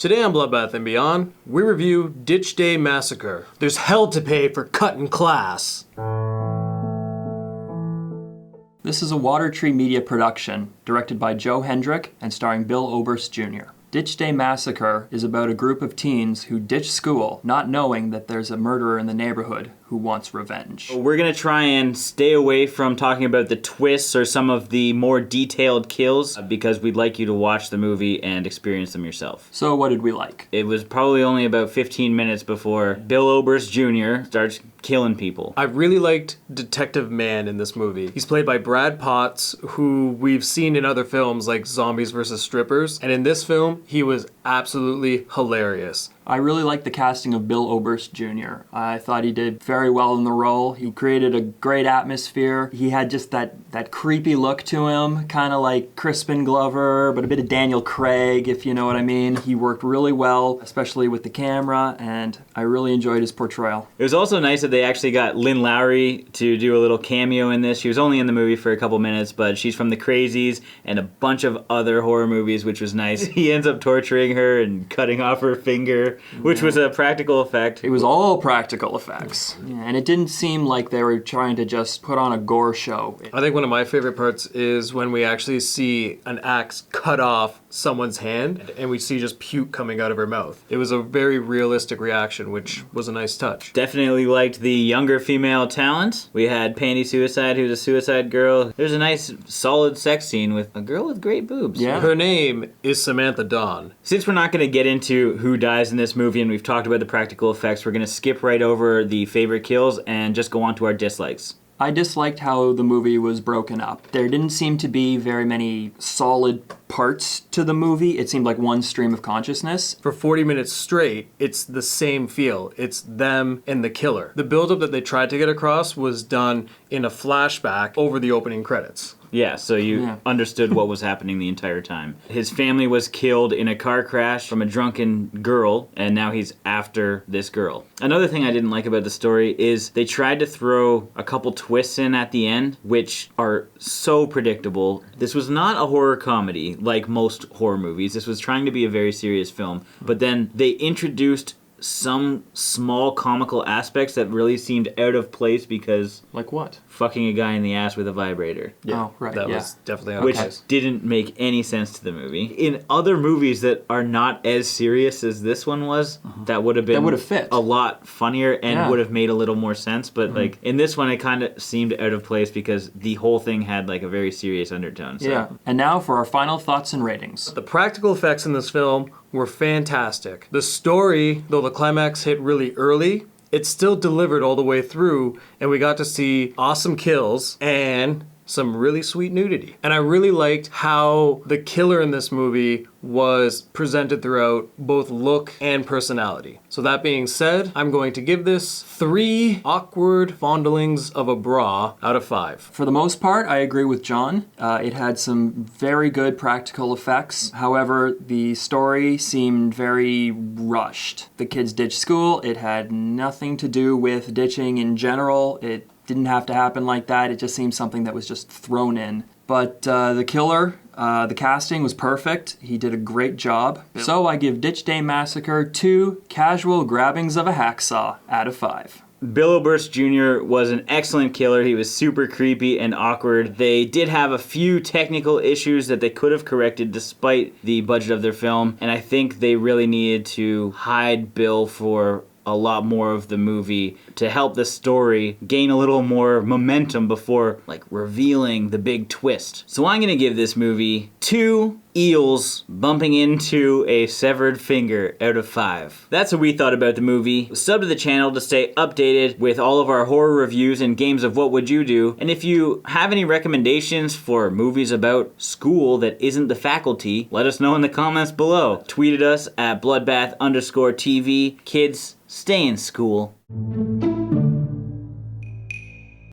Today on Bloodbath and Beyond, we review Ditch Day Massacre. There's hell to pay for cutting class. This is a Water Tree Media production, directed by Joe Hendrick and starring Bill Oberst Jr. Ditch Day Massacre is about a group of teens who ditch school, not knowing that there's a murderer in the neighborhood who wants revenge. We're going to try and stay away from talking about the twists or some of the more detailed kills because we'd like you to watch the movie and experience them yourself. So what did we like? It was probably only about 15 minutes before Bill Oberst Jr. starts killing people. I really liked Detective Man in this movie. He's played by Brad Potts, who we've seen in other films like Zombies vs. Strippers, and in this film, he was absolutely hilarious. I really liked the casting of Bill Oberst Jr. I thought he did very well in the role. He created a great atmosphere. He had just that creepy look to him, kind of like Crispin Glover, but a bit of Daniel Craig, if you know what I mean. He worked really well, especially with the camera, and I really enjoyed his portrayal. It was also nice that they actually got Lynn Lowry to do a little cameo in this. She was only in the movie for a couple minutes, but she's from The Crazies and a bunch of other horror movies, which was nice. He ends up torturing her and cutting off her finger, which was a practical effect. It was all practical effects. Yeah, and it didn't seem like they were trying to just put on a gore show. I think one of my favorite parts is when we actually see an axe cut off someone's hand and we see just puke coming out of her mouth. It was a very realistic reaction, which was a nice touch. Definitely liked the younger female talent. We had Pandie Suicide, who's a suicide girl. There's a nice, solid sex scene with a girl with great boobs. Yeah. Her name is Samantha Dawn. Since we're not going to get into who dies in this movie and we've talked about the practical effects, we're going to skip right over the favorite kills and just go on to our dislikes. I disliked how the movie was broken up. There didn't seem to be very many solid parts to the movie. It seemed like one stream of consciousness. For 40 minutes straight, it's the same feel. It's them and the killer. The buildup that they tried to get across was done in a flashback over the opening credits. Yeah, so you understood what was happening the entire time. His family was killed in a car crash from a drunken girl, and now he's after this girl. Another thing I didn't like about the story is they tried to throw a couple twists in at the end, which are so predictable. This was not a horror comedy like most horror movies. This was trying to be a very serious film, but then they introduced some small comical aspects that really seemed out of place because... Like what? Fucking a guy in the ass with a vibrator. Yeah. Oh, right, That was definitely out of Which place. didn't make any sense to the movie. In other movies that are not as serious as this one was, that would have been... That would have fit. A lot funnier and would have made a little more sense, but like in this one it kind of seemed out of place because the whole thing had like a very serious undertone. So. Yeah. And now for our final thoughts and ratings. The practical effects in this film were fantastic. The story, though the climax hit really early, it still delivered all the way through, and we got to see awesome kills and some really sweet nudity. And I really liked how the killer in this movie was presented throughout both look and personality. So that being said, I'm going to give this 3 awkward fondlings of a bra out of 5. For the most part, I agree with John. It had some very good practical effects. However, the story seemed very rushed. The kids ditched school. It had nothing to do with ditching in general. It didn't have to happen like that. It just seemed something that was just thrown in. But the killer, the casting was perfect. He did a great job. So I give Ditch Day Massacre 2 casual grabbings of a hacksaw out of 5. Bill Oberst Jr. was an excellent killer. He was super creepy and awkward. They did have a few technical issues that they could have corrected despite the budget of their film, and I think they really needed to hide Bill for a lot more of the movie to help the story gain a little more momentum before like revealing the big twist. So I'm gonna give this movie 2 eels bumping into a severed finger out of 5. That's what we thought about the movie. Sub to the channel to stay updated with all of our horror reviews and games of What Would You Do. And if you have any recommendations for movies about school that isn't the faculty, let us know in the comments below. Tweet at us at bloodbath_TV. Kids, stay in school.